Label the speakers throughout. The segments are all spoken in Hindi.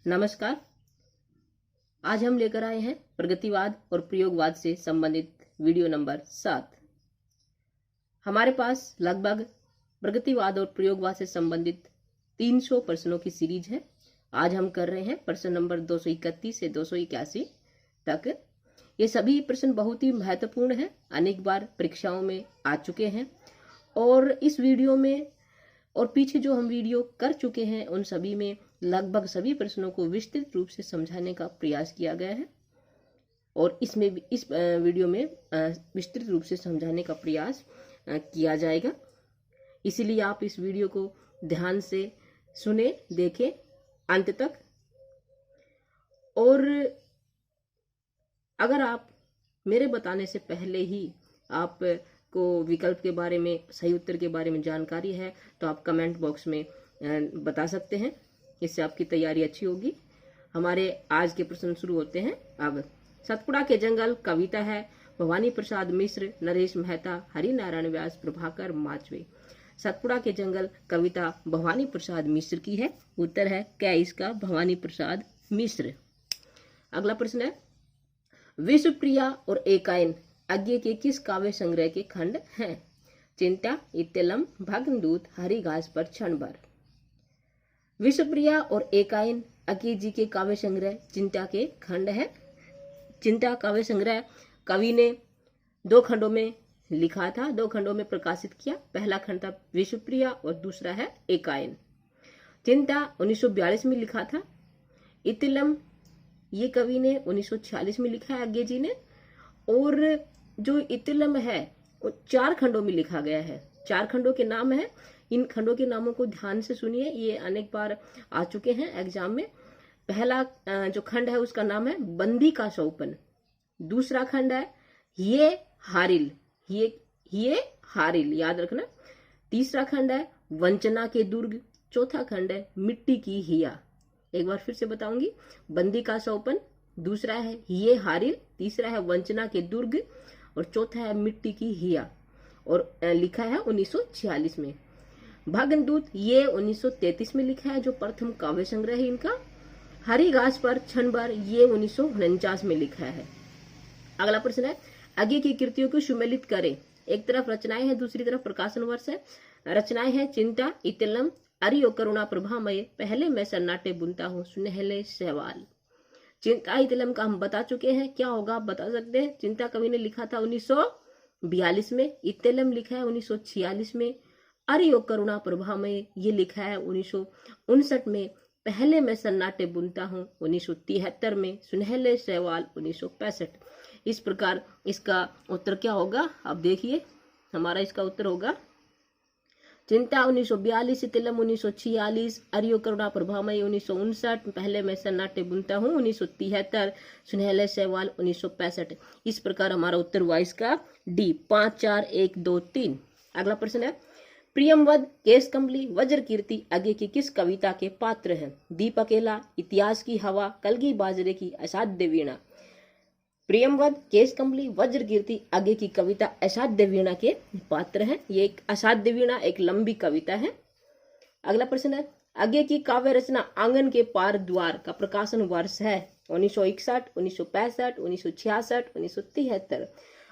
Speaker 1: नमस्कार। आज हम लेकर आए हैं प्रगतिवाद और प्रयोगवाद से संबंधित वीडियो नंबर 7। हमारे पास लगभग प्रगतिवाद और प्रयोगवाद से संबंधित 300 प्रश्नों की सीरीज है। आज हम कर रहे हैं प्रश्न नंबर 231 से 281 तक। ये सभी प्रश्न बहुत ही महत्वपूर्ण हैं, अनेक बार परीक्षाओं में आ चुके हैं और इस वीडियो में और पीछे जो हम वीडियो कर चुके हैं उन सभी में लगभग सभी प्रश्नों को विस्तृत रूप से समझाने का प्रयास किया गया है और इसमें भी इस वीडियो में विस्तृत रूप से समझाने का प्रयास किया जाएगा। इसीलिए आप इस वीडियो को ध्यान से सुने, देखें अंत तक। और अगर आप मेरे बताने से पहले ही आपको विकल्प के बारे में, सही उत्तर के बारे में जानकारी है तो आप कमेंट बॉक्स में बता सकते हैं, इससे आपकी तैयारी अच्छी होगी। हमारे आज के प्रश्न शुरू होते हैं अब। सतपुड़ा के जंगल कविता है भवानी प्रसाद मिश्र, नरेश मेहता, हरि नारायण व्यास, प्रभाकर माचवे। सतपुड़ा के जंगल कविता भवानी प्रसाद मिश्र की है। उत्तर है क्या इसका? भवानी प्रसाद मिश्र। अगला प्रश्न है विश्वप्रिया और एकायन आगे के किस काव्य संग्रह के खंड हैं? चिंता, इत्तेलम, भग्नदूत, हरिघास पर क्षण भर। विश्वप्रिया और एकायन अकीर जी के काव्य संग्रह चिंता के खंड है। चिंता काव्य संग्रह कवि ने 2 खंडों में लिखा था, 2 खंडों में प्रकाशित किया। पहला खंड था विश्वप्रिया और दूसरा है एकायन। चिंता 1942 में लिखा था। इत्तेलम ये कवि ने 1946 में लिखा है आगे जी ने। और जो इत्तेलम है वो 4 खंडों में लिखा गया है। 4 खंडों के नाम है। इन खंडों के नामों को ध्यान से सुनिए, ये अनेक बार आ चुके हैं एग्जाम में। पहला जो खंड है उसका नाम है बंदी का सौपन। दूसरा खंड है ये हारिल, ये हारिल, याद रखना। तीसरा खंड है वंचना के दुर्ग। चौथा खंड है मिट्टी की हिया। एक बार फिर से बताऊंगी, बंदी का सौपन, दूसरा है ये हारिल, तीसरा है वंचना के दुर्ग और चौथा है मिट्टी की हिया। और लिखा है 1946 में। भग्नदूत ये 1933 में लिखा है, जो प्रथम काव्य संग्रह है इनका। हरिघास पर क्षण भर ये 1949 में लिखा है। अगला प्रश्न है आगे की कृतियों को सुमेलित करें। एक तरफ रचनाएं हैं, दूसरी तरफ प्रकाशन वर्ष है। रचनाएं हैं चिंता, इत्तेलम, अरि और करुणा प्रभामय, पहले मैं सन्नाटे बुनता हूँ, सुनहले सवाल। चिंता इत्तेलम का हम बता चुके हैं, क्या होगा आप बता सकते हैं। चिंता कवि ने लिखा था 1942 में, इत्तेलम लिखा है 1946 में, अरि और करुणा प्रभामय ये लिखा है 1959 में, पहले मैं सन्नाटे बुनता हूँ 1973 में, सुनहले सवाल 1965। इस प्रकार इसका उत्तर क्या होगा आप देखिए। हमारा इसका उत्तर होगा चिंता 1942, इत्तेलम 1946, अरि और करुणा प्रभामय 1959, पहले मैं सन्नाटे बुनता हूँ 1973, सुनहले सवाल 1965। इस प्रकार हमारा उत्तर हुआ इसका डी, 5, 4, 1, 2, 3। अगला प्रश्न है प्रियमवद, केशकमली, वज्रकीर्ति आगे की किस कविता के पात्र हैं? दीप अकेला, इतिहास की हवा, कलगी बाजरे की, असाध्य वीणा। प्रियमवद, केशकमली, वज्रकीर्ति आगे की कविता असाध्य वीणा के पात्र हैं। ये एक असाध्य वीणा एक लंबी कविता है। अगला प्रश्न है आगे की काव्य रचना आंगन के पार द्वार का प्रकाशन वर्ष है? 1961, 1965, 1966, 1973।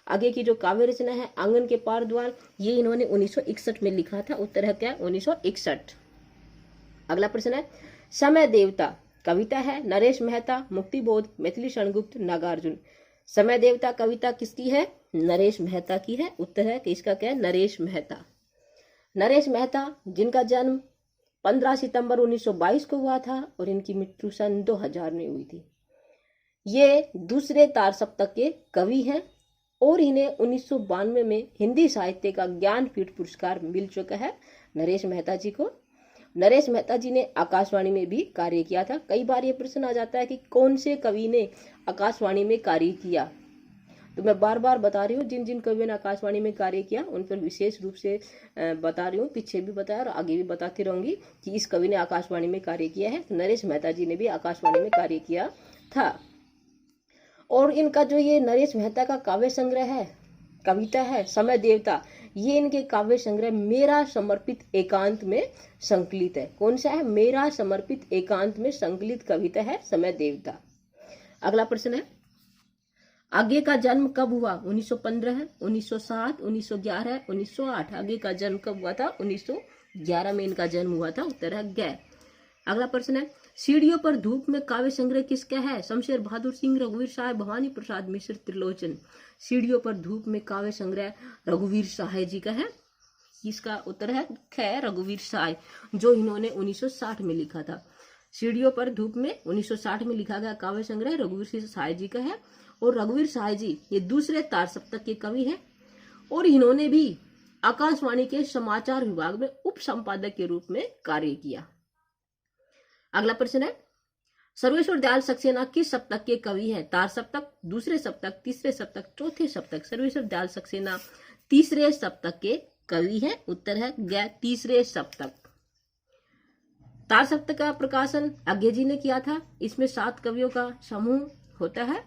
Speaker 1: आगे की जो काव्य रचना है आंगन के पार द्वार, ये इन्होंने 1961 में लिखा था। उत्तर है क्या? 1961। अगला प्रश्न है समय देवता कविता है नरेश मेहता, मुक्तिबोध, मैथिली शरणगुप्त, नागार्जुन। समय देवता कविता किसकी है? नरेश मेहता की है। उत्तर है कि इसका क्या है? नरेश मेहता। नरेश मेहता जिनका जन्म 15 सितंबर 1922 को हुआ था और इनकी मृत्यु सन 2000 में हुई थी। ये दूसरे तार सप्तक के कवि हैं और इन्हें 1992 में हिंदी साहित्य का ज्ञानपीठ पुरस्कार मिल चुका है नरेश मेहता जी को। नरेश मेहता जी ने आकाशवाणी में भी कार्य किया था। कई बार ये प्रश्न आ जाता है कि कौन से कवि ने आकाशवाणी में कार्य किया, तो मैं बार बार बता रही हूँ जिन जिन कवियों ने आकाशवाणी में कार्य किया उन पर विशेष रूप से बता रही हूँ। पीछे भी बताया और आगे भी बताती रहूंगी कि इस कवि ने आकाशवाणी में कार्य किया है। तो नरेश मेहता जी ने भी आकाशवाणी में कार्य किया था। और इनका जो ये नरेश मेहता का काव्य संग्रह है, कविता है समय देवता, ये इनके काव्य संग्रह मेरा समर्पित एकांत में संकलित है। कौन सा है? मेरा समर्पित एकांत में संकलित कविता है समय देवता। अगला प्रश्न है, आगे का जन्म कब हुआ? 1915 है, 1907, 1911 है, 1908। आगे का जन्म कब हुआ था? 1911 में इनका जन्म हुआ था। उत्तर है ग। अगला प्रश्न है, सीढ़ियों पर धूप में काव्य संग्रह किसका है? शमशेर बहादुर सिंह, रघुवीर साहब, भवानी प्रसाद मिश्र, त्रिलोचन। सीढ़ियों पर धूप में काव्य संग्रह रघुवीर साहब जी का है। इसका उत्तर है ख, रघुवीर साहब, जो इन्होंने 1960 में लिखा था। सीढ़ियों पर धूप में 1960 में लिखा गया काव्य संग्रह रघुवीर साहब जी का है। और रघुवीर साहब जी ये दूसरे तार सप्तक के कवि हैं और इन्होंने भी आकाशवाणी के समाचार विभाग में उप संपादक के रूप में कार्य किया। अगला प्रश्न है, सर्वेश्वर दयाल सक्सेना किस सप्तक के कवि हैं? तार सप्तक, दूसरे सप्तक, तीसरे सप्तक, चौथे सप्तक। सर्वेश्वर दयाल सक्सेना तीसरे सप्तक के कवि हैं। उत्तर है ग, तीसरे सप्तक। तार सप्तक का प्रकाशन आज्ञे जी ने किया था। इसमें 7 कवियों का समूह होता है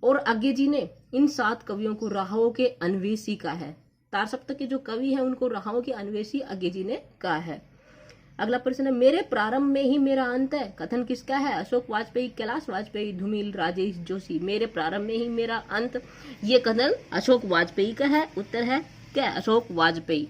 Speaker 1: और आज्ञे जी ने इन 7 कवियों को राहों के अन्वेषी कहा है। तार सप्तक के जो कवि हैं उनको राहों के अन्वेषी आज्ञे जी ने कहा है। अगला प्रश्न है, मेरे प्रारंभ में ही मेरा अंत है, कथन किसका है? अशोक वाजपेयी, कैलाश वाजपेयी, धूमिल, राजेश जोशी। मेरे प्रारंभ में ही मेरा अंत, ये कथन अशोक वाजपेयी का है। उत्तर है क्या? अशोक वाजपेयी।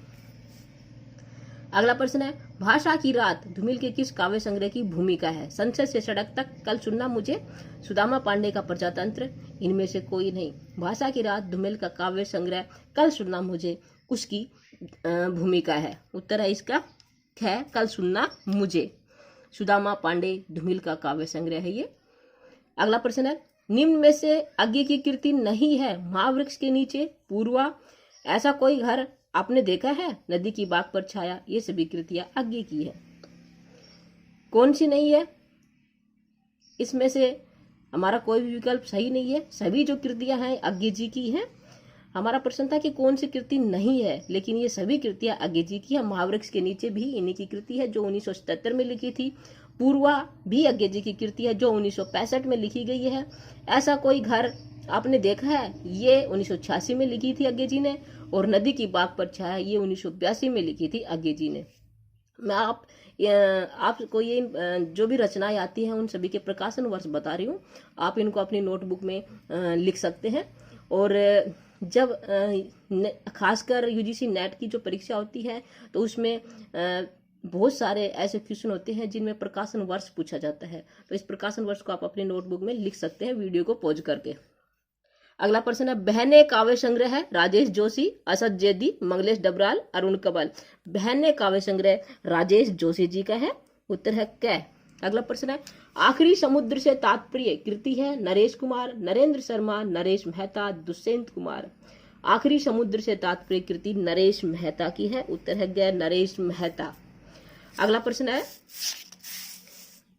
Speaker 1: अगला प्रश्न है, भाषा की रात धूमिल के किस काव्य संग्रह की भूमिका है? संसद से सड़क तक, कल सुनना मुझे, सुदामा पांडे का प्रजातंत्र। इनमें से कोई नहीं। भाषा की रात धूमिल का काव्य संग्रह कल सुनना मुझे उसकी भूमिका है। उत्तर है इसका है कल सुनना मुझे। सुदामा पांडे धूमिल का काव्य संग्रह है ये। अगला प्रश्न है, निम्न में से आगे की कृति नहीं है? महावृक्ष के नीचे, पूर्वा, ऐसा कोई घर आपने देखा है, नदी की बाग पर छाया। ये सभी कृतियां आगे की है। कौन सी नहीं है? इसमें से हमारा कोई भी विकल्प सही नहीं है। सभी जो कृतियां हैं आज्ञे जी की हैं। हमारा प्रश्न था कि कौन सी कृति नहीं है, लेकिन ये सभी कृतियां आज्ञे जी की है। महावृक्ष के नीचे भी इन्हीं की कृति है जो 1977 में लिखी थी। पूर्वा भी आज्ञे जी की कृति है जो 1965 में लिखी गई है। ऐसा कोई घर आपने देखा है, ये 1986 में लिखी थी आज्ञे जी ने। और नदी की बाग पर छाया ये 1982 में लिखी थी आज्ञे जी ने। मैं आपको ये जो भी रचनाएं आती हैं उन सभी के प्रकाशन वर्ष बता रही हूँ। आप इनको अपनी नोटबुक में लिख सकते हैं। और जब खासकर यूजीसी नेट की जो परीक्षा होती है तो उसमें बहुत सारे ऐसे क्वेश्चन होते हैं जिनमें प्रकाशन वर्ष पूछा जाता है। तो इस प्रकाशन वर्ष को आप अपनी नोटबुक में लिख सकते हैं वीडियो को पॉज करके। अगला प्रश्न है, बहने काव्य संग्रह है? राजेश जोशी, असद जैदी, मंगलेश डबराल, अरुण कबल। बहने काव्य संग्रह राजेश जोशी जी का है। उत्तर है क। अगला प्रश्न है, आखिरी समुद्र से तात्पर्य कृति है? नरेश कुमार, नरेंद्र शर्मा, नरेश मेहता, दुष्यंत कुमार। आखिरी समुद्र से तात्पर्य कृति नरेश मेहता की है। उत्तर है ग, नरेश मेहता। अगला प्रश्न है,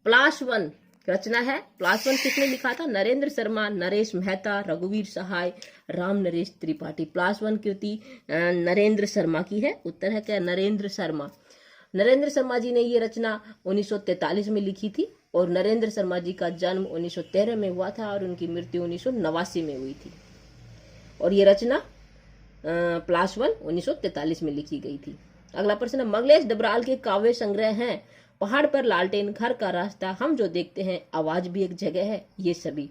Speaker 1: प्लास 1 रचना है। प्लास 1 किसने लिखा था? नरेंद्र शर्मा, नरेश मेहता, रघुवीर सहाय, राम नरेश त्रिपाठी। प्लास 1 कृति नरेंद्र शर्मा की है। उत्तर है क्या? नरेंद्र शर्मा। नरेंद्र शर्मा जी ने ये रचना 1943 में लिखी थी और नरेंद्र शर्मा जी का जन्म 1913 में हुआ था और उनकी मृत्यु 1989 में हुई थी। और ये रचना प्लास 1 1943 में लिखी गई थी। अगला प्रश्न है, मंगलेश डबराल के काव्य संग्रह हैं पहाड़ पर लालटेन, घर का रास्ता, हम जो देखते हैं, आवाज भी एक जगह है, ये सभी।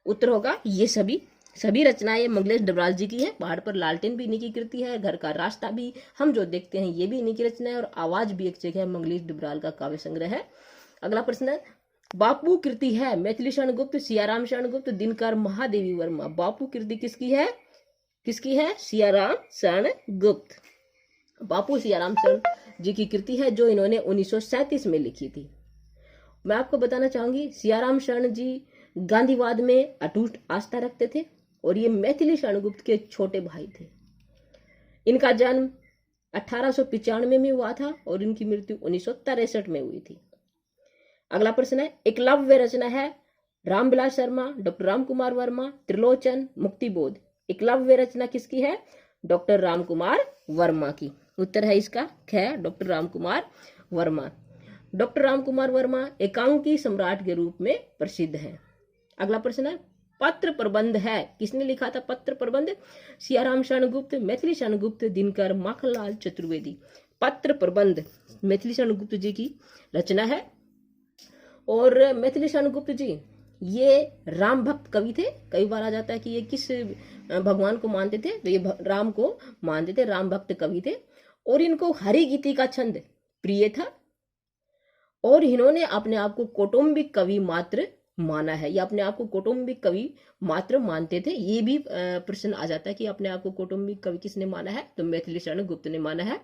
Speaker 1: उत्तर होगा ये सभी। सभी रचनाएं मंगलेश डबराल जी की है। पहाड़ पर लालटेन भी इन्हीं की कृति है, घर का रास्ता भी, हम जो देखते हैं, ये भी इन्हीं की रचना है और आवाज भी एक जगह है, मंगलेश डबराल का काव्य संग्रह है। अगला प्रश्न है, बापू कृति है? मैथिली शरण गुप्त, सियाराम शरण गुप्त, दिनकर, महादेवी वर्मा। बापू कृति किसकी है? किसकी है? सियाराम शरण गुप्त। बापू सियाराम शरण जी की कृति है जो इन्होंने 1937 में लिखी थी। मैं आपको बताना चाहूंगी, सियाराम शरण जी गांधीवाद में अटूट आस्था रखते थे और ये मैथिली शरण गुप्त के छोटे भाई थे। इनका जन्म 1895 में हुआ था और इनकी मृत्यु 1963 में हुई थी। अगला प्रश्न है, एकलव्य रचना है? रामविलास शर्मा, डॉक्टर राम कुमार वर्मा, त्रिलोचन, मुक्तिबोध। एकलव्य रचना किसकी है? डॉक्टर राम कुमार वर्मा की। उत्तर है इसका ख, डॉक्टर राम कुमार वर्मा। डॉक्टर राम कुमार वर्मा एकांकी सम्राट के रूप में प्रसिद्ध है। अगला प्रश्न है, पत्र प्रबंध है, किसने लिखा था पत्र प्रबंध? सियाराम शरण गुप्त, मैथिली शरण गुप्त, दिनकर, माखनलाल चतुर्वेदी। पत्र प्रबंध मैथिली शरण गुप्त जी की रचना है। और मैथिली शरण गुप्त जी ये राम भक्त कवि थे। कई बार आ जाता है कि ये किस भगवान को मानते थे, तो ये राम को मानते थे, राम भक्त कवि थे। और इनको हरि गीति का छंद प्रिय था और इन्होंने अपने आप को कौटुंबिक कवि मात्र माना है, या अपने आप को कौटुंबिक कवि मात्र मानते थे। ये भी प्रश्न आ जाता है कि अपने आप को कौटुंबिक कवि किसने माना है, तो मैथिली शरण गुप्त ने माना है।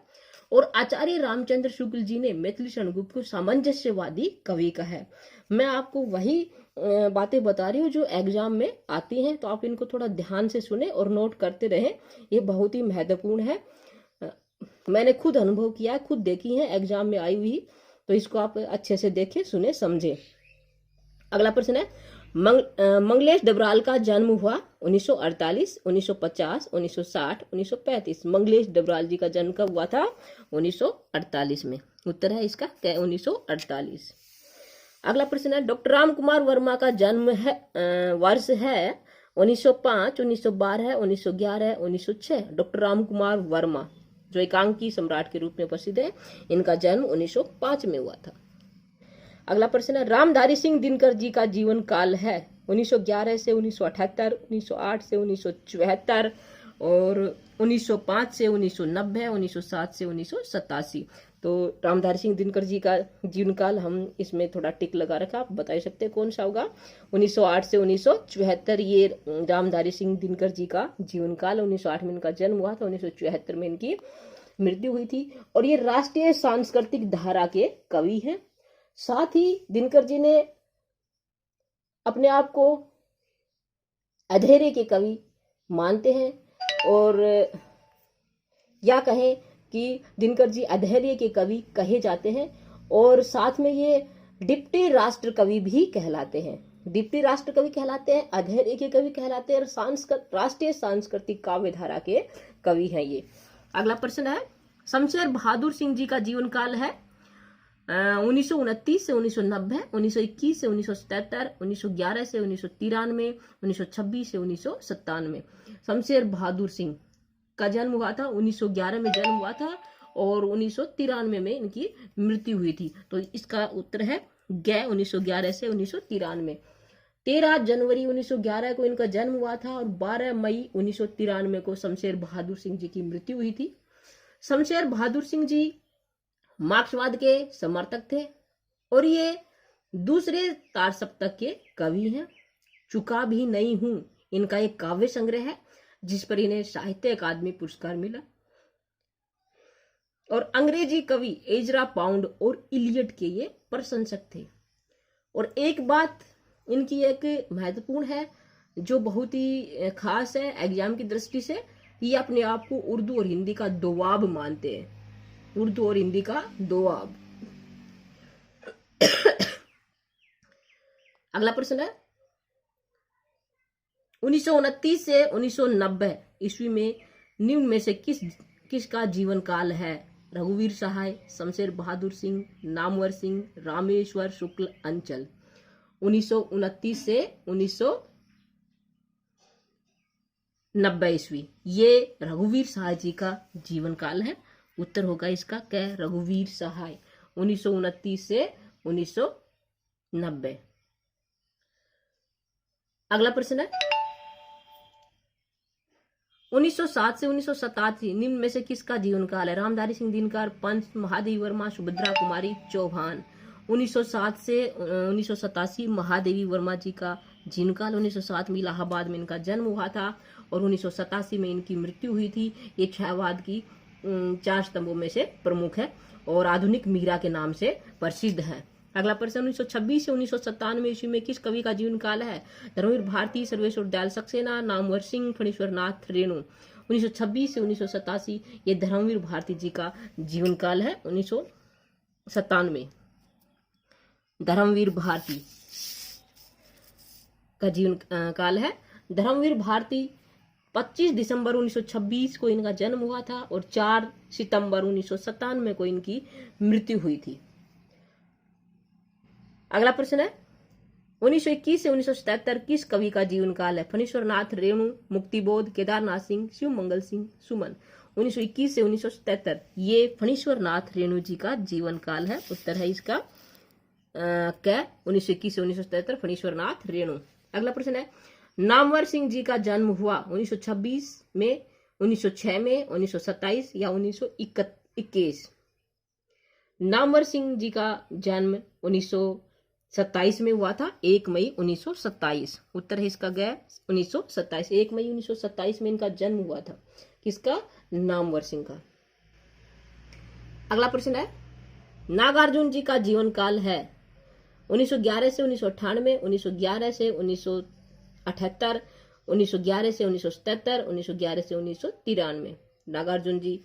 Speaker 1: और आचार्य रामचंद्र शुक्ल जी ने मैथिली शरण गुप्त को सामंजस्यवादी कवि कहा है। मैं आपको वही बातें बता रही हूँ जो एग्जाम में आती हैं, तो आप इनको थोड़ा ध्यान से सुने और नोट करते रहें, ये बहुत ही महत्वपूर्ण है। मैंने खुद अनुभव किया है, खुद देखी है एग्जाम में आई हुई, तो इसको आप अच्छे से देखें, सुने, समझे। अगला प्रश्न है, मंगलेश डबराल का जन्म हुआ 1948, 1950, 1960, 1935। मंगलेश डबराल जी का जन्म कब हुआ था? 1948 में। उत्तर है इसका क्या? 1948। अगला प्रश्न है, डॉक्टर राम कुमार वर्मा का जन्म है वर्ष है 1905, 1912, 1911, 1906। डॉक्टर राम कुमार वर्मा जो एकांकी सम्राट के रूप में प्रसिद्ध है, इनका जन्म 1905 में हुआ था। अगला प्रश्न है, रामधारी सिंह दिनकर जी का जीवन काल है 1911 से 1978, 1908 से 1974 और 1905 से 1990, 1907 से 1987। तो रामधारी सिंह दिनकर जी का जीवन काल हम इसमें थोड़ा टिक लगा रखा, आप बता सकते हैं कौन सा होगा? 1908 से 1974 ये रामधारी सिंह दिनकर जी का जीवन काल। 1908 में इनका जन्म हुआ था, 1974 में इनकी मृत्यु हुई थी। और ये राष्ट्रीय सांस्कृतिक धारा के कवि हैं। साथ ही दिनकर जी ने अपने आप को अधेरे के कवि मानते हैं, और या कहें कि दिनकर जी अधैर्य के कवि कहे जाते हैं। और साथ में ये डिप्टी राष्ट्र कवि भी कहलाते हैं। डिप्टी राष्ट्र कवि कहलाते हैं, अधैर्य के कवि कहलाते हैं, और राष्ट्रीय सांस्कृतिक काव्य धारा के कवि हैं ये। अगला प्रश्न है, शमशेर बहादुर सिंह जी का जीवन काल है 1929 से 1990, 1921 से 1977, 1911 से 1993, 1926 से 1997। शमशेर बहादुर सिंह का जन्म हुआ था 1911 में जन्म हुआ था और 1993 में इनकी मृत्यु हुई थी। तो इसका उत्तर है ग 1911 से 1993। 13 जनवरी 1911 को इनका जन्म हुआ था और 12 मई 1993 को शमशेर बहादुर सिंह जी की मृत्यु हुई थी। शमशेर बहादुर सिंह जी मार्क्सवाद के समर्थक थे और ये दूसरे तार सप्तक के कवि हैं। चुका भी नहीं हूं इनका एक काव्य संग्रह है जिस पर इन्हें साहित्य अकादमी पुरस्कार मिला। और अंग्रेजी कवि एजरा पाउंड और इलियट के ये प्रशंसक थे। और एक बात इनकी एक महत्वपूर्ण है जो बहुत ही खास है एग्जाम की दृष्टि से, ये अपने आप को उर्दू और हिंदी का दोआब मानते हैं। उर्दू और हिंदी का दोआब। अगला प्रश्न है, 1929 से 1990 ईस्वी में निम्न में से किसका जीवन काल है? रघुवीर सहाय, शमशेर बहादुर सिंह, नामवर सिंह, रामेश्वर शुक्ल, अंचल। 1929 से 1990 ईस्वी ये रघुवीर सहाय जी का जीवन काल है। उत्तर होगा इसका क्या? रघुवीर सहाय। 1929 से 1990। अगला प्रश्न है, 1907 से 1987 निम्न में से किसका जीवन काल है? रामधारी सिंह दिनकर, पंत, महादेवी वर्मा, सुभद्रा कुमारी चौहान। 1907 से 1987 महादेवी वर्मा जी का जीवन काल। 1907 में इलाहाबाद में इनका जन्म हुआ था और 1987 में इनकी मृत्यु हुई थी। ये क्षयवाद की 4 स्तंभों में से प्रमुख है और आधुनिक मीरा के नाम से प्रसिद्ध है। अगला प्रश्न, 1926 से 1997 ईस्वी में किस कवि का जीवन काल है? धर्मवीर भारती, सर्वेश्वर दयाल सक्सेना, नामवर सिंह, फणीश्वर नाथ रेणु। 1926 से 1987 ये धर्मवीर भारती जी का जीवन काल है। 1997 धर्मवीर भारती का जीवन काल है। धर्मवीर भारती 25 दिसंबर 1926 को इनका जन्म हुआ था और 4 सितंबर 1997 को इनकी मृत्यु हुई थी। अगला प्रश्न है, 1921 से 1977 किस कवि का जीवन काल है? फणीश्वर नाथ रेणु, मुक्तिबोध, केदारनाथ सिंह, शिव मंगल सिंह, सुमन। 1921 से 1977 ये फणीश्वर नाथ रेणु जी का जीवन काल है। उत्तर है इसका क्या? 1921 से 1977 फणीश्वर नाथ रेणु। अगला प्रश्न है, नामवर सिंह जी का जन्म हुआ 1926 में, 1906 में, 1927 या 1921? नामवर सिंह जी का जन्म 1927 में हुआ था, 1 मई 1927। उत्तर है इसका गया 1927, 1 मई 1927 में इनका जन्म हुआ था। किसका? नामवर सिंह का। अगला प्रश्न है, नागार्जुन जी का जीवन काल है 1911 से 1998, 1911 से 1978, 1911 से 1977, 1911 से 1993। नागार्जुन जी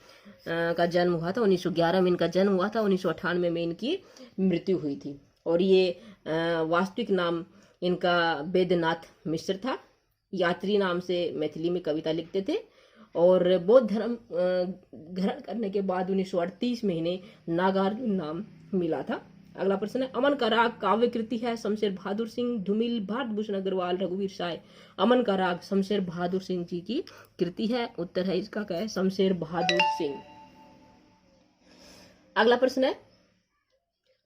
Speaker 1: का जन्म हुआ था 1911 में, इनका जन्म हुआ था, 1998 में इनकी मृत्यु हुई थी। और ये वास्तविक नाम इनका बैद्यनाथ मिश्र था। यात्री नाम से मैथिली में कविता लिखते थे और बौद्ध धर्म ग्रहण करने के बाद 1938 में इन्हें नागार्जुन नाम मिला था। अगला प्रश्न है, अमन का राग काव्य कृति है शमशेर बहादुर सिंह, धूमिल, भारत भूषण अग्रवाल, रघुवीर साय। अमन का राग शमशेर बहादुर सिंह जी की कृति है। उत्तर है इसका क्या है? शमशेर बहादुर सिंह। अगला प्रश्न है,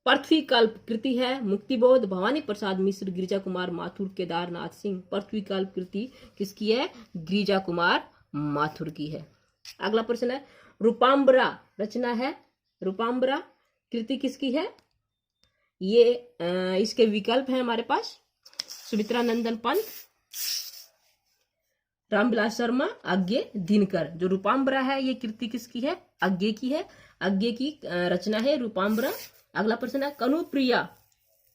Speaker 1: पृथ्वी कल्प कृति है मुक्तिबोध, भवानी प्रसाद मिश्र, गिरिजा कुमार माथुर, केदारनाथ सिंह। पृथ्वी कल्प कृति किसकी है? गिरिजा कुमार माथुर की है। अगला प्रश्न है, रूपाम्बरा रचना है, रूपाम्बरा कृति किसकी है? ये इसके विकल्प हैं हमारे पास, सुमित्रा नंदन पंत, रामविलास शर्मा, अज्ञे दिनकर। जो रूपाम्बरा है ये कृति किसकी है? अज्ञे की है, अज्ञे की रचना है रूपाम्बरा। अगला प्रश्न है, कनुप्रिया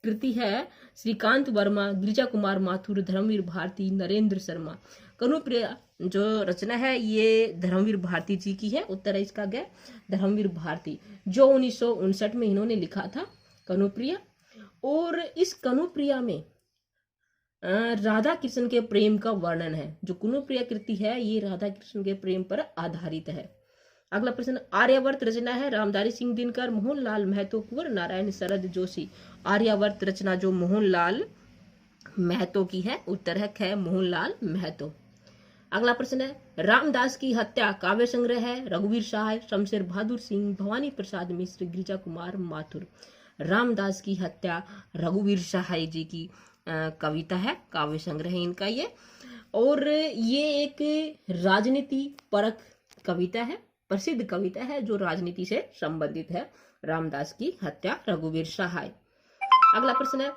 Speaker 1: कृति है श्रीकांत वर्मा, गिरिजा कुमार माथुर, धर्मवीर भारती, नरेंद्र शर्मा। कनुप्रिया जो रचना है ये धर्मवीर भारती जी की है। उत्तर है इसका क्या? धर्मवीर भारती, जो 1959 में इन्होंने लिखा था कनुप्रिया। और इस कनुप्रिया में राधा कृष्ण के प्रेम का वर्णन है। जो कनुप्रिया कृति है ये राधा कृष्ण के प्रेम पर आधारित है। अगला प्रश्न, आर्यावर्त रचना है रामधारी सिंह दिनकर, मोहनलाल महतो, कुंवर नारायण शरद जोशी। आर्यावर्त रचना जो मोहनलाल महतो की है। उत्तर है ख मोहनलाल महतो। अगला प्रश्न है, रामदास की हत्या काव्य संग्रह है रघुवीर साय, शमशेर बहादुर सिंह, भवानी प्रसाद मिश्र, गिरिजा कुमार माथुर। रामदास की हत्या रघुवीर साय जी की कविता है, काव्य संग्रह है इनका ये। और ये एक राजनीति परक कविता है, प्रसिद्ध कविता है जो राजनीति से संबंधित है। रामदास की हत्या रघुवीर साय। अगला प्रश्न है,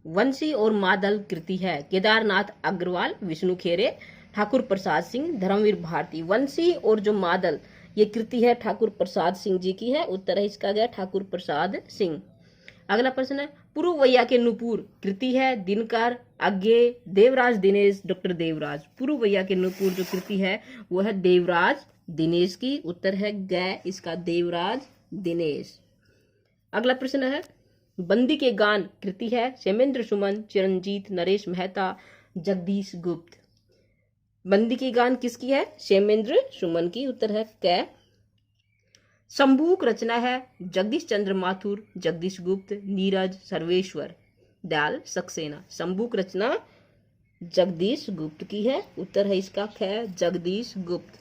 Speaker 1: वंशी और मादल कृति है केदारनाथ अग्रवाल, विष्णु खेरे, ठाकुर प्रसाद सिंह, धर्मवीर भारती। वंशी और जो मादल ये कृति है ठाकुर प्रसाद सिंह जी की है। उत्तर है इसका गया ठाकुर प्रसाद सिंह। अगला प्रश्न है, पुरुवैया के नुपुर कृति है दिनकर, अज्ञे, देवराज दिनेश, डॉक्टर देवराज। पुरुवैया के नुपुर जो कृति है वो है देवराज दिनेश की। उत्तर है ग इसका देवराज दिनेश। अगला प्रश्न है, बंदी के गान कृति है क्षेमेंद्र सुमन, चिरंजीत, नरेश मेहता, जगदीश गुप्त। बंदी की गान किसकी है? क्षेमेंद्र सुमन की। उत्तर है क। शंभूक रचना है जगदीश चंद्र माथुर, जगदीश गुप्त, नीरज, सर्वेश्वर दयाल सक्सेना। शंभूक रचना जगदीश गुप्त की है। उत्तर है इसका ख जगदीश गुप्त।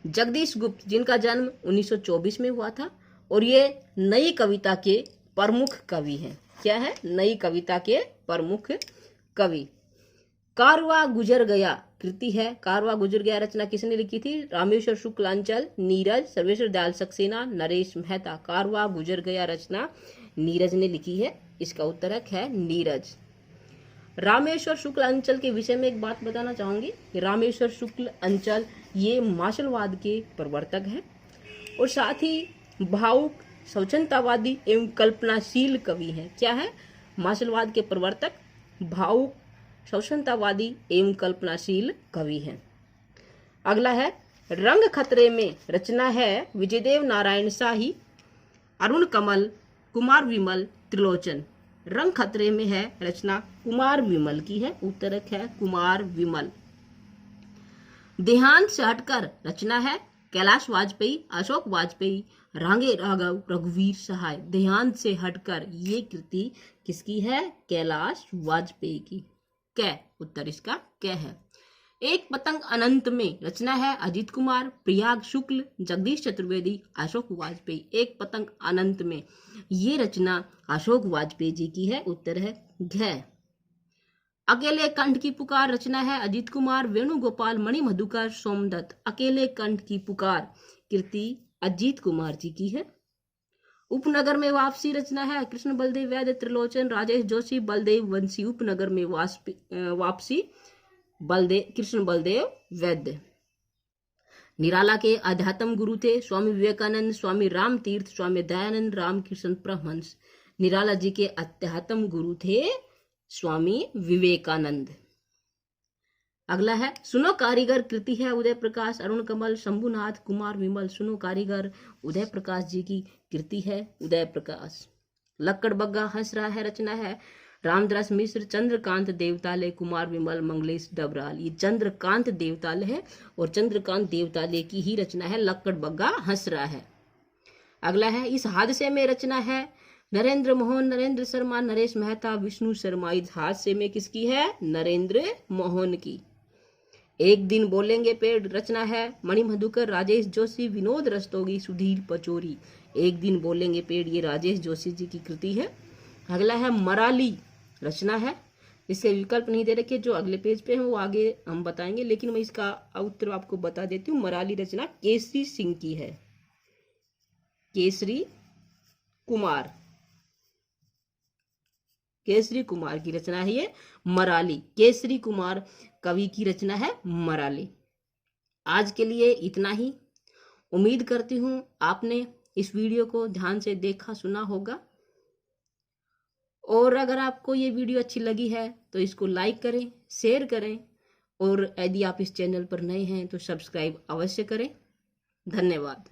Speaker 1: जगदीश गुप्त जिनका जन्म 1924 में हुआ था और ये नई कविता के प्रमुख कवि हैं। क्या है? नई कविता के प्रमुख कवि। कारवा गुजर गया कृति है, कारवा गुजर गया रचना किसने लिखी थी? रामेश्वर शुक्लांचल, नीरज, सर्वेश्वर दयाल सक्सेना, नरेश मेहता। कारवा गुजर गया रचना नीरज ने लिखी है। इसका उत्तर है नीरज। रामेश्वर शुक्ल अंचल के विषय में एक बात बताना चाहूंगी। रामेश्वर शुक्ल अंचल ये मार्शलवाद के प्रवर्तक हैं और साथ ही भावुक, स्वच्छंदतावादी एवं कल्पनाशील कवि हैं। क्या है? मार्शलवाद के प्रवर्तक, भावुक, स्वच्छंदतावादी एवं कल्पनाशील कवि हैं। अगला है, रंग खतरे में रचना है विजयदेव नारायण शाही, अरुण कमल, कुमार विमल, त्रिलोचन। रंग खतरे में है रचना कुमार विमल की है। उत्तर है कुमार विमल। देहांत से हटकर रचना है कैलाश वाजपेयी, अशोक वाजपेयी, रांगे राघव, रघुवीर सहाय। ध्यान से हटकर ये कृति किसकी है? कैलाश वाजपेयी की। कै, उत्तर इसका कै है। एक पतंग अनंत में रचना है अजीत कुमार, प्रयाग शुक्ल, जगदीश चतुर्वेदी, अशोक वाजपेयी। एक पतंग अनंत में, ये रचना अशोक वाजपेयी जी की है। उत्तर है घ। अकेले कंठ की पुकार रचना है अजीत कुमार, वेणुगोपाल, मणि मधुकर, सोमदत्त। अकेले कंठ की पुकार कृति अजीत कुमार जी की है। उपनगर में वापसी रचना है कृष्ण बलदेव वैद्य, त्रिलोचन, राजेश जोशी, बलदेव वंशी। उपनगर में वापसी कृष्ण बलदेव वैद्य। निराला के अध्यात्म गुरु थे स्वामी विवेकानंद, स्वामी राम तीर्थ, स्वामी दयानंद, रामकृष्ण परमहंस। निराला जी के अध्यात्म गुरु थे स्वामी विवेकानंद। अगला है सुनो कारीगर कृति है उदय प्रकाश, अरुण कमल, शंभुनाथ, कुमार विमल। सुनो कारीगर उदय प्रकाश जी की कृति है उदय प्रकाश। लक्कड़ बग्गा हंस रहा है रचना है रामदास मिश्र, चंद्रकांत देवताले, कुमार विमल, मंगलेश डबराल। ये चंद्रकांत देवताले है और चंद्रकांत देवताले की ही रचना है लक्कड़ बग्गा हंस रहा है। अगला है इस हादसे में रचना है नरेंद्र मोहन, नरेंद्र शर्मा, नरेश मेहता, विष्णु शर्मा। इस हादसे में किसकी है? नरेंद्र मोहन की। एक दिन बोलेंगे पेड़ रचना है मणि मधुकर, राजेश जोशी, विनोद रस्तोगी, सुधीर पचोरी। एक दिन बोलेंगे पेड़, ये राजेश जोशी जी की कृति है। अगला है मराली रचना है, इसके विकल्प नहीं दे रखे, जो अगले पेज पे है वो आगे हम बताएंगे, लेकिन मैं इसका उत्तर आपको बता देती हूँ। मराली रचना केसरी सिंह की है, केसरी कुमार की रचना है ये मराली। केसरी कुमार कवि की रचना है मराली। आज के लिए इतना ही। उम्मीद करती हूँ आपने इस वीडियो को ध्यान से देखा सुना होगा, और अगर आपको ये वीडियो अच्छी लगी है तो इसको लाइक करें, शेयर करें, और यदि आप इस चैनल पर नए हैं तो सब्सक्राइब अवश्य करें। धन्यवाद।